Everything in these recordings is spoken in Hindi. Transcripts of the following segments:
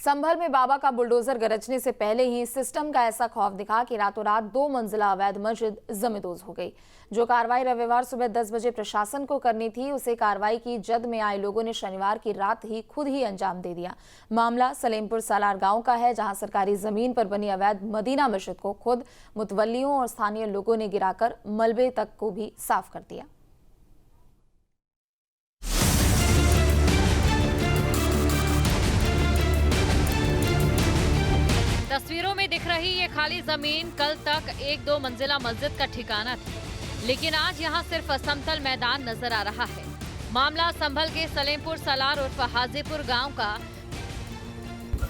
संभल में बाबा का बुलडोजर गरजने से पहले ही सिस्टम का ऐसा खौफ दिखा कि रातों रात 2 मंजिला अवैध मस्जिद जमींदोज हो गई। जो कार्रवाई रविवार सुबह 10 बजे प्रशासन को करनी थी, उसे कार्रवाई की जद में आए लोगों ने शनिवार की रात ही खुद ही अंजाम दे दिया। मामला सलेमपुर सालार गांव का है, जहां सरकारी जमीन पर बनी अवैध मदीना मस्जिद को खुद मुतवल्लियों और स्थानीय लोगों ने गिराकर मलबे तक को भी साफ कर दिया। तस्वीरों में दिख रही ये खाली जमीन कल तक 1-2 मंजिला मस्जिद का ठिकाना थी, लेकिन आज यहाँ सिर्फ समतल मैदान नजर आ रहा है। मामला संभल के सलेमपुर सालार उर्फ हाजीपुर गांव का।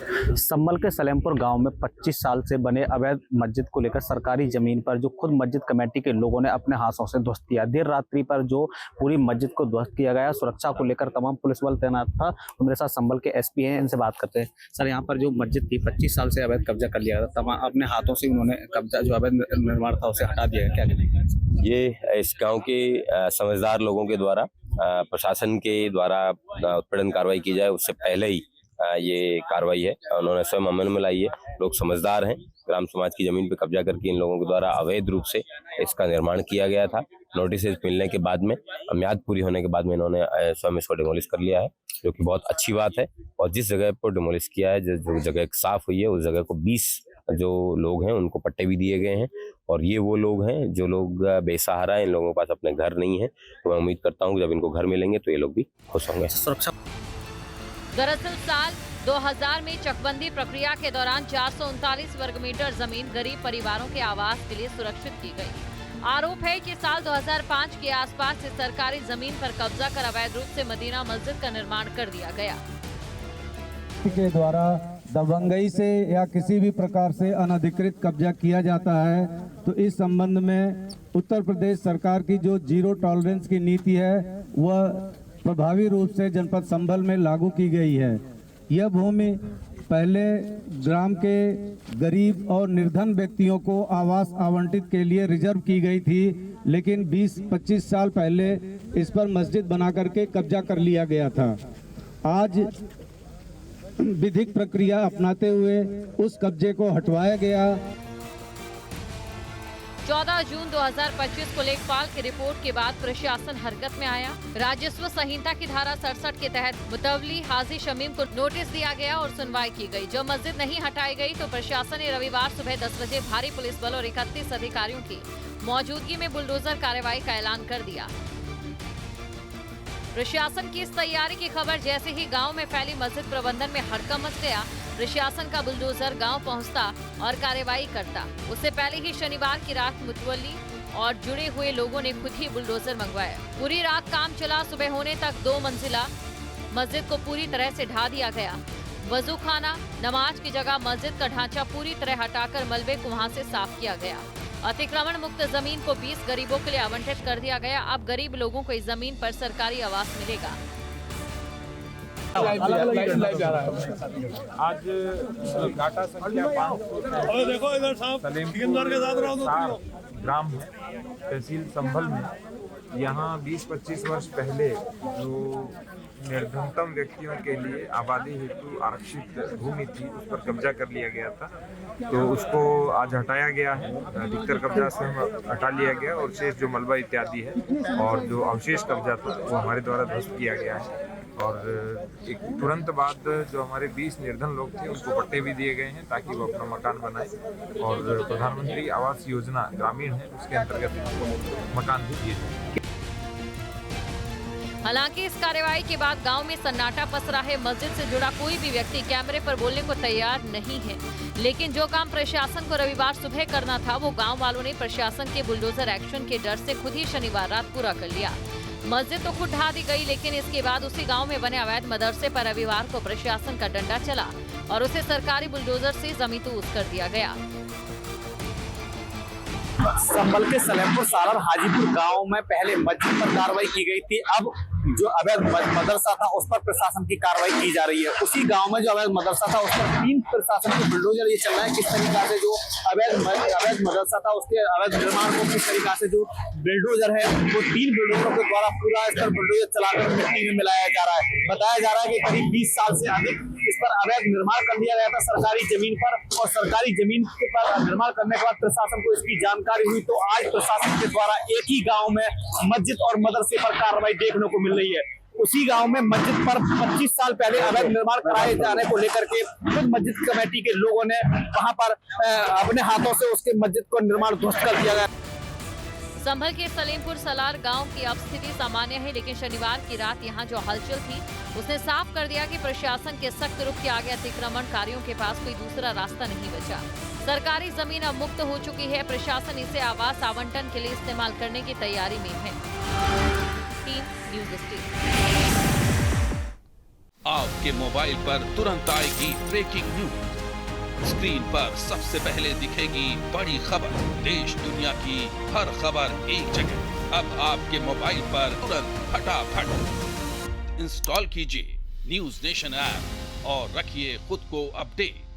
संभल के सलेमपुर गांव में 25 साल से बने अवैध मस्जिद को लेकर सरकारी जमीन पर जो खुद मस्जिद कमेटी के लोगों ने अपने हाथों से ध्वस्त किया। देर रात्रि पर जो पूरी मस्जिद को ध्वस्त किया गया, सुरक्षा को लेकर तमाम पुलिस बल तैनात था। तो मेरे साथ संभल के एसपी हैं, इनसे बात करते हैं। सर, यहाँ पर जो मस्जिद थी 25 साल से अवैध कब्जा कर लिया था, तमाम अपने हाथों से उन्होंने कब्जा जो अवैध निर्माण था उसे हटा दिया। क्या कहते? ये इस गाँव के समझदार लोगों के द्वारा प्रशासन के द्वारा उत्पीड़न कार्रवाई की जाए उससे पहले ही ये कार्रवाई है, उन्होंने स्वयं अमल में लाई है। लोग समझदार हैं। ग्राम समाज की जमीन पर कब्जा करके इन लोगों के द्वारा अवैध रूप से इसका निर्माण किया गया था। नोटिस मिलने के बाद में, म्याद पूरी होने के बाद में इन्होंने स्वयं इसको डिमोलिश कर लिया है, जो कि बहुत अच्छी बात है। और जिस जगह पर डिमोलिश किया है, जो जगह साफ हुई है, उस जगह को 20 जो लोग हैं उनको पट्टे भी दिए गए हैं। और ये वो लोग हैं जो लोग बेसहारा हैं, इन लोगों के पास अपने घर नहीं है। तो मैं उम्मीद करता हूँ जब इनको घर मिलेंगे तो ये लोग भी खुश होंगे। सुरक्षा दरअसल साल 2000 में चकबंदी प्रक्रिया के दौरान 439 वर्ग मीटर जमीन गरीब परिवारों के आवास के लिए सुरक्षित की गई। आरोप है कि साल 2005 के आसपास से सरकारी जमीन पर कब्जा कर अवैध रूप से मदीना मस्जिद का निर्माण कर दिया गया। के द्वारा दबंगई से या किसी भी प्रकार से अनधिकृत कब्जा किया जाता है तो इस संबंध में उत्तर प्रदेश सरकार की जो जीरो टॉलरेंस की नीति है वह प्रभावी रूप से जनपद संभल में लागू की गई है। यह भूमि पहले ग्राम के गरीब और निर्धन व्यक्तियों को आवास आवंटित के लिए रिजर्व की गई थी, लेकिन 20-25 साल पहले इस पर मस्जिद बना करके कब्जा कर लिया गया था। आज विधिक प्रक्रिया अपनाते हुए उस कब्जे को हटवाया गया। 14 जून 2025 को लेखपाल की रिपोर्ट के बाद प्रशासन हरकत में आया। राजस्व संहिता की धारा 67 के तहत मुतवली हाजी शमीम को नोटिस दिया गया और सुनवाई की गई। जो मस्जिद नहीं हटाई गई तो प्रशासन ने रविवार सुबह 10 बजे भारी पुलिस बल और 31 अधिकारियों की मौजूदगी में बुलडोजर कार्रवाई का ऐलान कर दिया। प्रशासन की इस तैयारी की खबर जैसे ही गांव में फैली, मस्जिद प्रबंधन में हड़कंप मच गया। प्रशासन का बुलडोजर गांव पहुंचता और कार्रवाई करता। उससे पहले ही शनिवार की रात मुतवल्ली और जुड़े हुए लोगों ने खुद ही बुलडोजर मंगवाया। पूरी रात काम चला। सुबह होने तक 2 मंजिला मस्जिद को पूरी तरह से ढा दिया गया। वजू खाना, नमाज की जगह मस्जिद का ढांचा पूरी तरह हटाकर मलबे को वहां से साफ किया गया। अतिक्रमण मुक्त जमीन को 20 गरीबों के लिए आवंटित कर दिया गया। अब गरीब लोगों को इस जमीन पर सरकारी आवास मिलेगा। आज डाटा संख्या 500 देखो इधर साहब ग्राम है, तहसील संभल में। यहाँ 20-25 वर्ष पहले जो निर्धनतम व्यक्तियों के लिए आबादी हेतु आरक्षित भूमि थी, उस पर कब्जा कर लिया गया था। तो उसको आज हटाया गया है। अधिकतर कब्जा से हटा लिया गया और शेष जो मलबा इत्यादि है और जो अवशेष कब्जा था वो हमारे द्वारा ध्वस्त किया गया है। और एक तुरंत बाद जो हमारे 20 निर्धन लोग थे उनको पट्टे भी दिए गए हैं ताकि वो अपना मकान बनाए। और प्रधानमंत्री आवास योजना ग्रामीण है, उसके अंतर्गत इनको मकान भी दिए जाएंगे। हालांकि इस कार्रवाई के बाद गांव में सन्नाटा पसरा है। मस्जिद से जुड़ा कोई भी व्यक्ति कैमरे पर बोलने को तैयार नहीं है, लेकिन जो काम प्रशासन को रविवार सुबह करना था वो गांव वालों ने प्रशासन के बुलडोजर एक्शन के डर से खुद ही शनिवार रात पूरा कर लिया। मस्जिद तो खुद ढा दी गई, लेकिन इसके बाद उसी गांव में बने अवैध मदरसे पर रविवार को प्रशासन का डंडा चला और उसे सरकारी बुलडोजर से जमींदोज कर दिया गया। संभल के सलेमपुर सालार हाजीपुर गांव में पहले मस्जिद पर कार्रवाई की गई थी। अब जो अवैध मदरसा था उस पर प्रशासन की कार्रवाई की जा रही है। उसी गांव में जो अवैध मदरसा था उस पर 3 प्रशासन के बुलडोजर ये चल रहा है। किस तरीका से जो अवैध मदरसा था उसके अवैध निर्माण को किस तरीका से जो बुलडोजर है वो 3 बुलडोजरों के द्वारा पूरा इस पर बुलडोजर चलाकर मिट्टी में मिलाया जा रहा है। बताया जा रहा है कि करीब 20 साल से अधिक इस पर अवैध निर्माण कर लिया गया था सरकारी जमीन पर, और सरकारी जमीन पर निर्माण करने के बाद प्रशासन को इसकी जानकारी हुई तो आज प्रशासन के द्वारा एक ही गांव में मस्जिद और मदरसे पर कार्रवाई देखने को मिल रही है। उसी गांव में मस्जिद पर 25 साल पहले अवैध निर्माण कराए जाने को लेकर के खुद मस्जिद कमेटी के लोगों ने वहां पर अपने हाथों से उसके मस्जिद को निर्माण ध्वस्त कर दिया गया। संभल के सलीमपुर सलार गांव की अब स्थिति सामान्य है, लेकिन शनिवार की रात यहां जो हलचल थी उसने साफ कर दिया कि प्रशासन के सख्त रुख के आगे अतिक्रमणकारियों के पास कोई दूसरा रास्ता नहीं बचा। सरकारी जमीन अब मुक्त हो चुकी है, प्रशासन इसे आवास आवंटन के लिए इस्तेमाल करने की तैयारी में है। न्यूज़ आपके मोबाइल पर तुरंत आएगी ब्रेकिंग न्यूज। स्क्रीन पर सबसे पहले दिखेगी बड़ी खबर, देश दुनिया की हर खबर एक जगह। अब आपके मोबाइल पर तुरंत फटाफट इंस्टॉल कीजिए न्यूज़ नेशन ऐप और रखिए खुद को अपडेट।